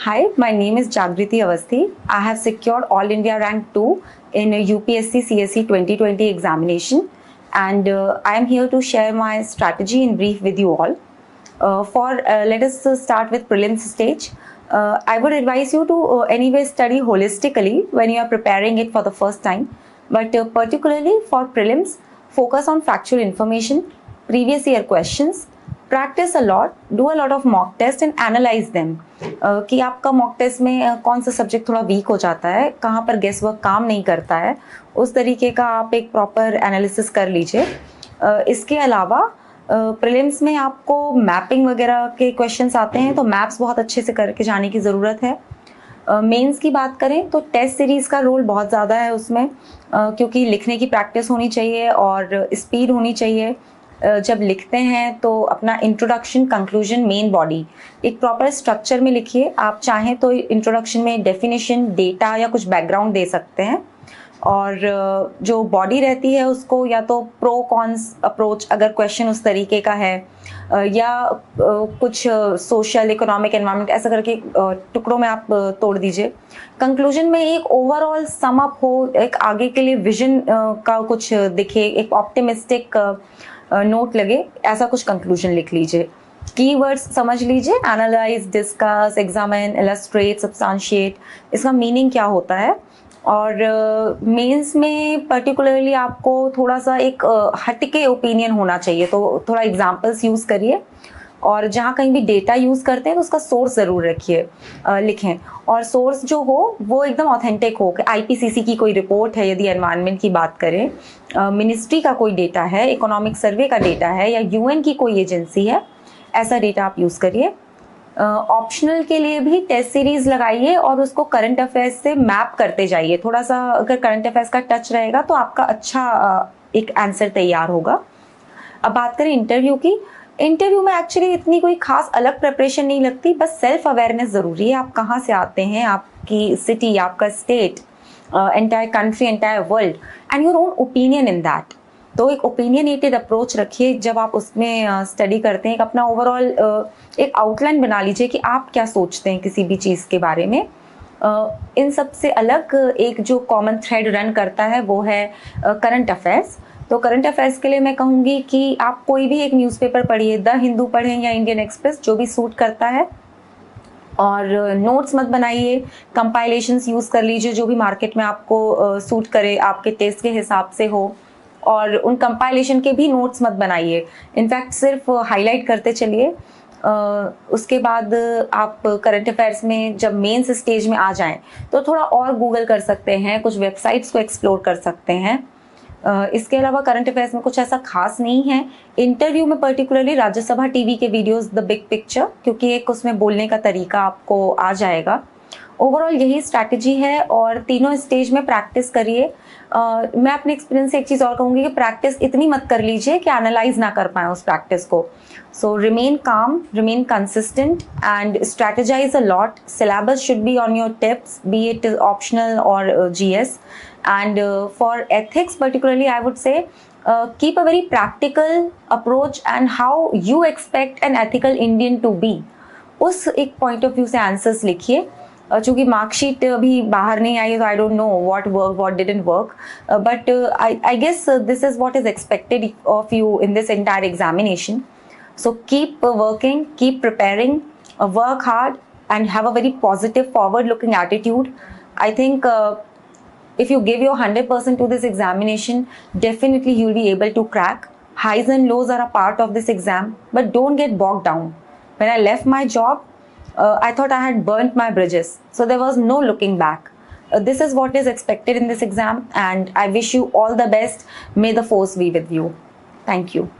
Hi, my name is Jagriti Avasthi. I have secured All India Rank 2 in a UPSC CSE 2020 examination, and I am here to share my strategy in brief with you all. Let us start with prelims stage. I would advise you to anyway study holistically when you are preparing it for the first time, but particularly for prelims, focus on factual information, previous year questions, practice a lot, do a lot of mock test and analyze them. कि आपका mock test में कौन सा subject थोड़ा week हो जाता है, कहाँ पर गेस वर्क काम नहीं करता है, उस तरीके का आप एक प्रॉपर एनालिसिस कर लीजिए. इसके अलावा प्रीलिम्स में आपको मैपिंग वगैरह के क्वेश्चंस आते हैं, तो मैप्स बहुत अच्छे से करके जाने की ज़रूरत है. मेंस की बात करें तो टेस्ट सीरीज़ का रोल बहुत ज़्यादा है उसमें, क्योंकि लिखने की प्रैक्टिस होनी चाहिए और स्पीड होनी चाहिए. जब लिखते हैं तो अपना इंट्रोडक्शन, कंक्लूजन, मेन बॉडी एक प्रॉपर स्ट्रक्चर में लिखिए. आप चाहें तो इंट्रोडक्शन में डेफिनेशन, डेटा या कुछ बैकग्राउंड दे सकते हैं, और जो बॉडी रहती है उसको या तो प्रो कॉन्स अप्रोच अगर क्वेश्चन उस तरीके का है, या कुछ सोशल, इकोनॉमिक, एनवायरनमेंट ऐसा करके टुकड़ों में आप तोड़ दीजिए. कंक्लूजन में एक ओवरऑल सम अप हो, एक आगे के लिए विजन का कुछ दिखे, एक ऑप्टिमिस्टिक नोट लगे, ऐसा कुछ कंक्लूजन लिख लीजिए. कीवर्ड्स समझ लीजिए, analyse, discuss, examine, illustrate, substantiate, इसका मीनिंग क्या होता है. और मेंस में पर्टिकुलरली आपको थोड़ा सा एक हटके ओपिनियन होना चाहिए, तो थोड़ा एग्जांपल्स यूज़ करिए, और जहाँ कहीं भी डेटा यूज़ करते हैं तो उसका सोर्स ज़रूर रखिए, लिखें, और सोर्स जो हो वो एकदम ऑथेंटिक हो. कि आईपीसीसी की कोई रिपोर्ट है, यदि एनवायरनमेंट की बात करें, मिनिस्ट्री का कोई डेटा है, इकोनॉमिक सर्वे का डेटा है, या यूएन की कोई एजेंसी है, ऐसा डेटा आप यूज़ करिए. ऑप्शनल के लिए भी टेस्ट सीरीज़ लगाइए और उसको करंट अफेयर्स से मैप करते जाइए. थोड़ा सा अगर करंट अफेयर्स का टच रहेगा तो आपका अच्छा एक आंसर तैयार होगा. अब बात करें इंटरव्यू की. इंटरव्यू में एक्चुअली इतनी कोई खास अलग प्रिपरेशन नहीं लगती, बस सेल्फ अवेयरनेस ज़रूरी है. आप कहाँ से आते हैं, आपकी सिटी, आपका state, entire country, entire world, and your own opinion in that. तो एक ओपिनियनेटेड अप्रोच रखिए जब आप उसमें स्टडी करते हैं. एक अपना ओवरऑल एक आउटलाइन बना लीजिए कि आप क्या सोचते हैं किसी भी चीज़ के बारे में. इन सब से अलग एक जो कॉमन थ्रेड रन करता है वो है करंट अफेयर्स. तो करंट अफेयर्स के लिए मैं कहूँगी कि आप कोई भी एक न्यूज़पेपर पढ़िए, द हिंदू पढ़ें या इंडियन एक्सप्रेस, जो भी सूट करता है. और नोट्स मत बनाइए, कंपाइलेशंस यूज़ कर लीजिए जो भी मार्केट में आपको सूट करे, आपके टेस्ट के हिसाब से हो. और उन कंपाइलेशन के भी नोट्स मत बनाइए, इनफैक्ट सिर्फ हाईलाइट करते चलिए. उसके बाद आप करंट अफेयर्स में जब मेंस स्टेज में आ जाएं तो थोड़ा और गूगल कर सकते हैं, कुछ वेबसाइट्स को एक्सप्लोर कर सकते हैं. इसके अलावा करंट अफेयर्स में कुछ ऐसा खास नहीं है. इंटरव्यू में पर्टिकुलरली राज्यसभा टीवी के वीडियोस, द बिग पिक्चर, क्योंकि एक उसमें बोलने का तरीका आपको आ जाएगा. ओवरऑल यही स्ट्रैटेजी है, और तीनों स्टेज में प्रैक्टिस करिए. मैं अपने एक्सपीरियंस से एक चीज़ और कहूँगी कि प्रैक्टिस इतनी मत कर लीजिए कि एनालाइज ना कर पाएँ उस प्रैक्टिस को. सो रिमेन काम, remain consistent and strategise a lot. Syllabus should be on your tips, be it optional और GS. And for ethics particularly, I would say keep a very practical approach and how you expect an ethical Indian to be. उस एक point of view से answers लिखिए. चूँकि marksheet अभी बाहर नहीं आई है तो I don't know what work, what didn't work, but I guess this is what is expected of you in this entire examination. So keep working, keep preparing, work hard and have a very positive forward looking attitude. I think if you give your 100% to this examination, definitely you'll be able to crack. Highs and lows are a part of this exam, but don't get bogged down. When I left my job, I thought I had burnt my bridges, so there was no looking back. This is what is expected in this exam, and I wish you all the best. May the force be with you. Thank you.